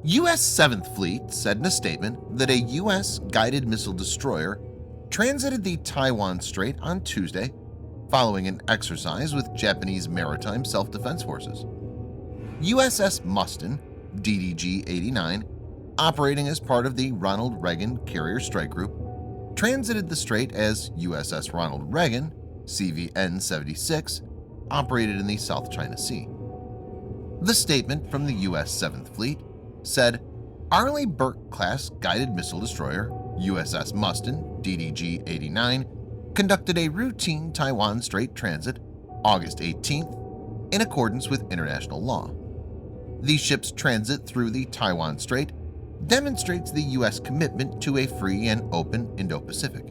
U.S. 7th Fleet said in a statement that a U.S. guided missile destroyer transited the Taiwan Strait on Tuesday following an exercise with Japanese maritime self-defense forces. USS Mustin, DDG-89, operating as part of the Ronald Reagan Carrier Strike Group, transited the strait as USS Ronald Reagan, CVN-76, operated in the South China Sea. The statement from the U.S. 7th Fleet said, Arleigh Burke-class guided missile destroyer USS Mustin, DDG-89, conducted a routine Taiwan Strait transit August 18th in accordance with international law. The ship's transit through the Taiwan Strait demonstrates the U.S. commitment to a free and open Indo-Pacific.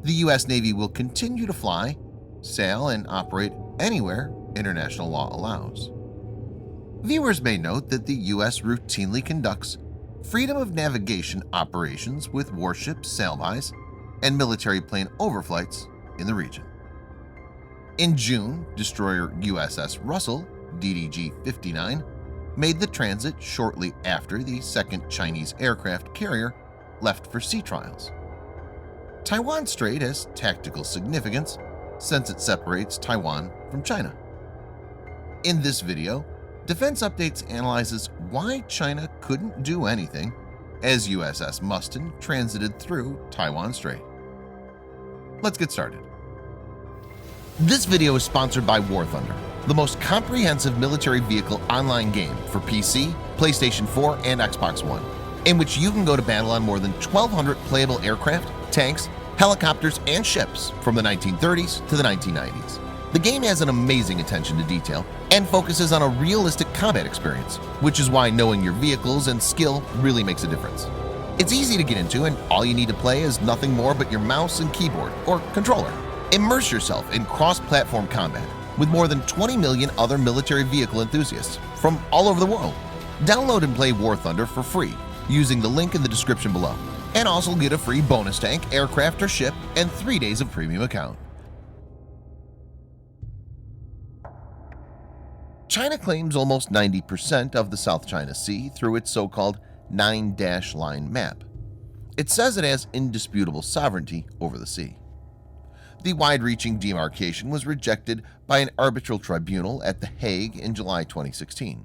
The U.S. Navy will continue to fly, sail, and operate anywhere international law allows. Viewers may note that the U.S. routinely conducts freedom of navigation operations with warships, sailbys, and military plane overflights in the region. In June, destroyer USS Russell, DDG-59, made the transit shortly after the second Chinese aircraft carrier left for sea trials. Taiwan Strait has tactical significance since it separates Taiwan from China. In this video, Defense Updates analyzes why China couldn't do anything as USS Mustin transited through Taiwan Strait. Let's get started. This video is sponsored by War Thunder, the most comprehensive military vehicle online game for PC, PlayStation 4, and Xbox One, in which you can go to battle on more than 1,200 playable aircraft, tanks, helicopters, and ships from the 1930s to the 1990s. The game has an amazing attention to detail and focuses on a realistic combat experience, which is why knowing your vehicles and skill really makes a difference. It's easy to get into, and all you need to play is nothing more but your mouse and keyboard or controller. Immerse yourself in cross-platform combat with more than 20 million other military vehicle enthusiasts from all over the world. Download and play War Thunder for free using the link in the description below, and also get a free bonus tank, aircraft, or ship, and 3 days of premium account. China claims almost 90% of the South China Sea through its so-called 9-line map. It says it has indisputable sovereignty over the sea. The wide-reaching demarcation was rejected by an arbitral tribunal at The Hague in July 2016.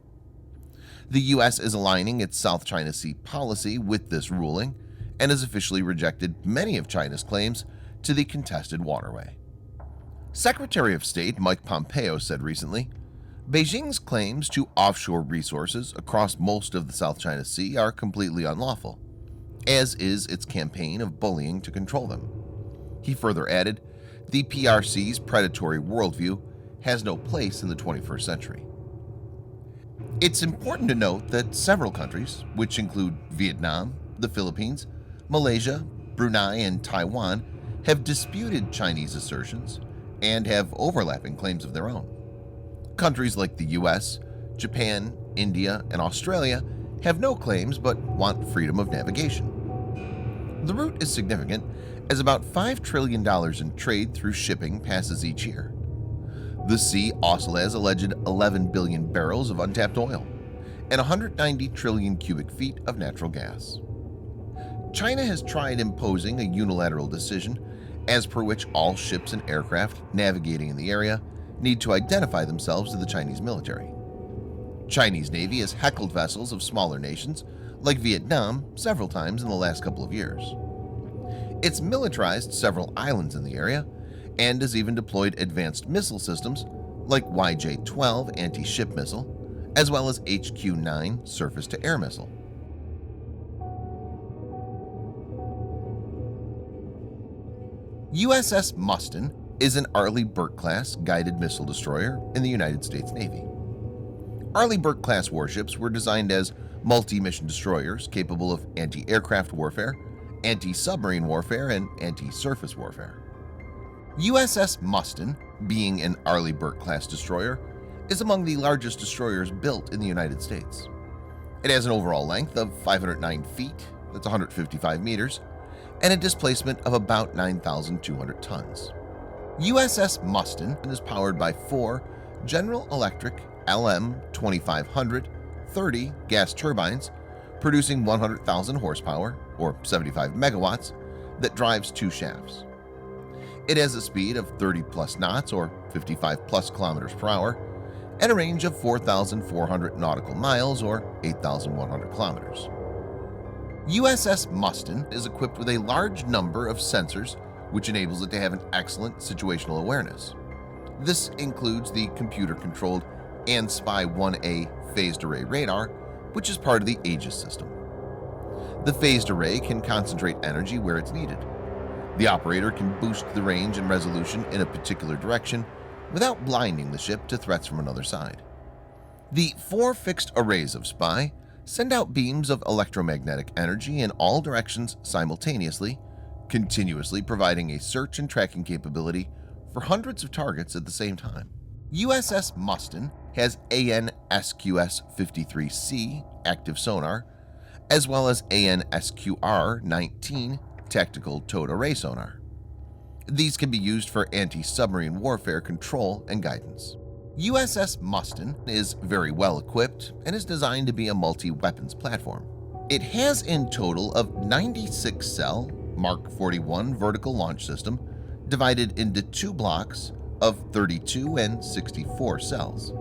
The U.S. is aligning its South China Sea policy with this ruling and has officially rejected many of China's claims to the contested waterway. Secretary of State Mike Pompeo said recently, Beijing's claims to offshore resources across most of the South China Sea are completely unlawful, as is its campaign of bullying to control them. He further added, the PRC's predatory worldview has no place in the 21st century. It's important to note that several countries, which include Vietnam, the Philippines, Malaysia, Brunei, and Taiwan, have disputed Chinese assertions and have overlapping claims of their own. Countries like the US, Japan, India, and Australia have no claims but want freedom of navigation. The route is significant as about $5 trillion in trade through shipping passes each year. The sea also has alleged 11 billion barrels of untapped oil and 190 trillion cubic feet of natural gas. China has tried imposing a unilateral decision as per which all ships and aircraft navigating in the area need to identify themselves to the Chinese military. Chinese Navy has heckled vessels of smaller nations like Vietnam several times in the last couple of years. It's militarized several islands in the area and has even deployed advanced missile systems like YJ-12 anti-ship missile, as well as HQ-9 surface-to-air missile. USS Mustin is an Arleigh Burke-class guided missile destroyer in the United States Navy. Arleigh Burke-class warships were designed as multi-mission destroyers capable of anti-aircraft warfare, anti-submarine warfare, and anti-surface warfare. USS Mustin, being an Arleigh Burke-class destroyer, is among the largest destroyers built in the United States. It has an overall length of 509 feet, that's 155 meters, and a displacement of about 9,200 tons. USS Mustin is powered by 4 General Electric LM2500 30 gas turbines producing 100,000 horsepower, or 75 megawatts, that drives 2 shafts. It has a speed of 30 plus knots, or 55 plus kilometers per hour, and a range of 4,400 nautical miles, or 8,100 kilometers. USS Mustin is equipped with a large number of sensors, which enables it to have an excellent situational awareness. This includes the computer-controlled ANSPY-1A phased array radar, which is part of the Aegis system. The phased array can concentrate energy where it's needed. The operator can boost the range and resolution in a particular direction without blinding the ship to threats from another side. The 4 fixed arrays of SPY send out beams of electromagnetic energy in all directions simultaneously, continuously providing a search and tracking capability for hundreds of targets at the same time. USS Mustin has AN/SQS-53C active sonar, as well as AN/SQR-19 tactical towed array sonar. These can be used for anti-submarine warfare control and guidance. USS Mustin is very well equipped and is designed to be a multi-weapons platform. It has in total of 96-cell Mark 41 vertical launch system divided into 2 blocks of 32 and 64 cells.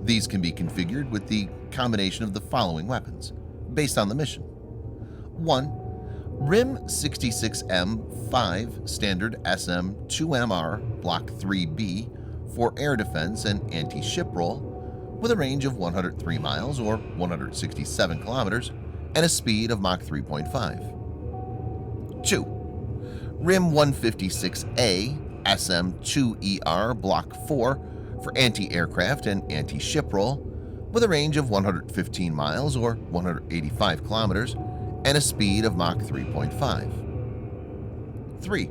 These can be configured with the combination of the following weapons based on the mission. 1. RIM 66M5 standard SM-2MR Block 3B for air defense and anti-ship roll with a range of 103 miles or 167 kilometers and a speed of Mach 3.5. 2. RIM 156A SM-2ER Block 4 for anti-aircraft and anti-ship roll with a range of 115 miles or 185 kilometers and a speed of Mach 3.5. 3.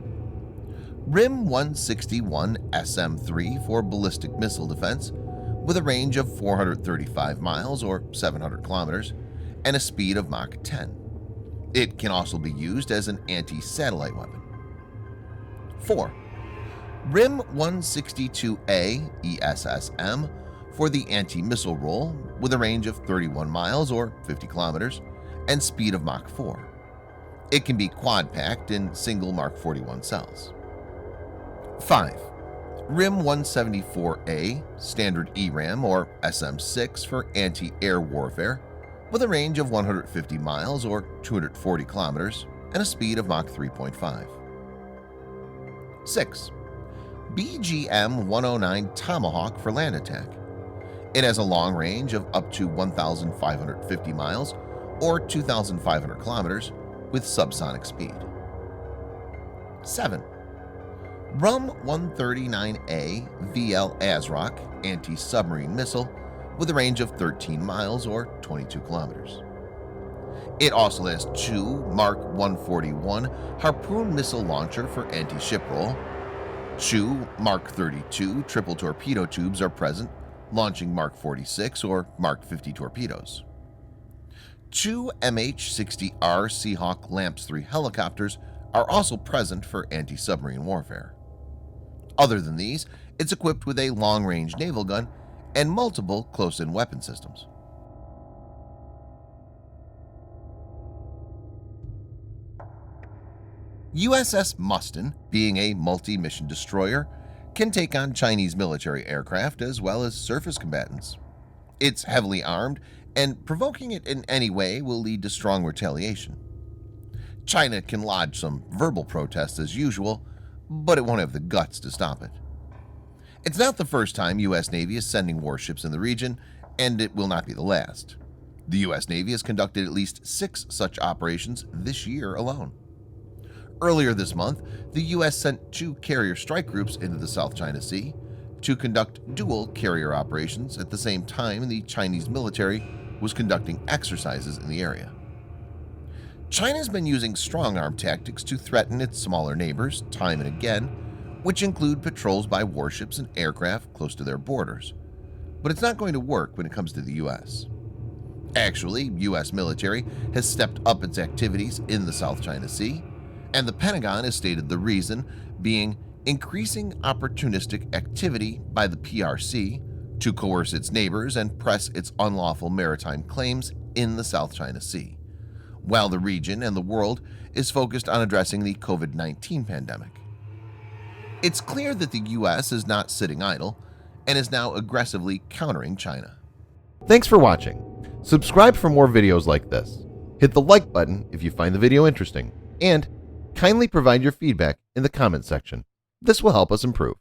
RIM 161 SM-3 for ballistic missile defense with a range of 435 miles or 700 kilometers and a speed of Mach 10. It can also be used as an anti-satellite weapon. 4. RIM 162A ESSM for the anti-missile roll with a range of 31 miles or 50 kilometers and speed of Mach 4. It can be quad-packed in single Mark 41 cells. 5. RIM 174A standard ERAM or SM-6 for anti-air warfare with a range of 150 miles or 240 kilometers and a speed of Mach 3.5. 6. BGM-109 Tomahawk for land attack. It has a long range of up to 1,550 miles or 2,500 kilometers with subsonic speed. 7. RUM-139A VL ASROC anti-submarine missile with a range of 13 miles or 22 kilometers. It also has 2 Mark 141 Harpoon missile launcher for anti-ship roll. 2 Mark 32 triple torpedo tubes are present, launching Mark 46 or Mark 50 torpedoes. 2 MH-60R Seahawk LAMPS 3 helicopters are also present for anti-submarine warfare. Other than these, it's equipped with a long-range naval gun and multiple close-in weapon systems. USS Mustin, being a multi-mission destroyer, can take on Chinese military aircraft as well as surface combatants. It's heavily armed, and provoking it in any way will lead to strong retaliation. China can lodge some verbal protests as usual, but it won't have the guts to stop it. It's not the first time U.S. Navy is sending warships in the region, and it will not be the last. The U.S. Navy has conducted at least 6 such operations this year alone. Earlier this month, the U.S. sent 2 carrier strike groups into the South China Sea to conduct dual carrier operations at the same time the Chinese military was conducting exercises in the area. China's been using strong-arm tactics to threaten its smaller neighbors time and again, which include patrols by warships and aircraft close to their borders. But it's not going to work when it comes to the U.S. Actually, U.S. military has stepped up its activities in the South China Sea, and the Pentagon has stated the reason being increasing opportunistic activity by the PRC to coerce its neighbors and press its unlawful maritime claims in the South China Sea, while the region and the world is focused on addressing the COVID-19 pandemic. It's clear that the U.S. is not sitting idle and is now aggressively countering China. Thanks for watching. Subscribe for more videos like this. Hit the like button if you find the video interesting, and kindly provide your feedback in the comment section. This will help us improve.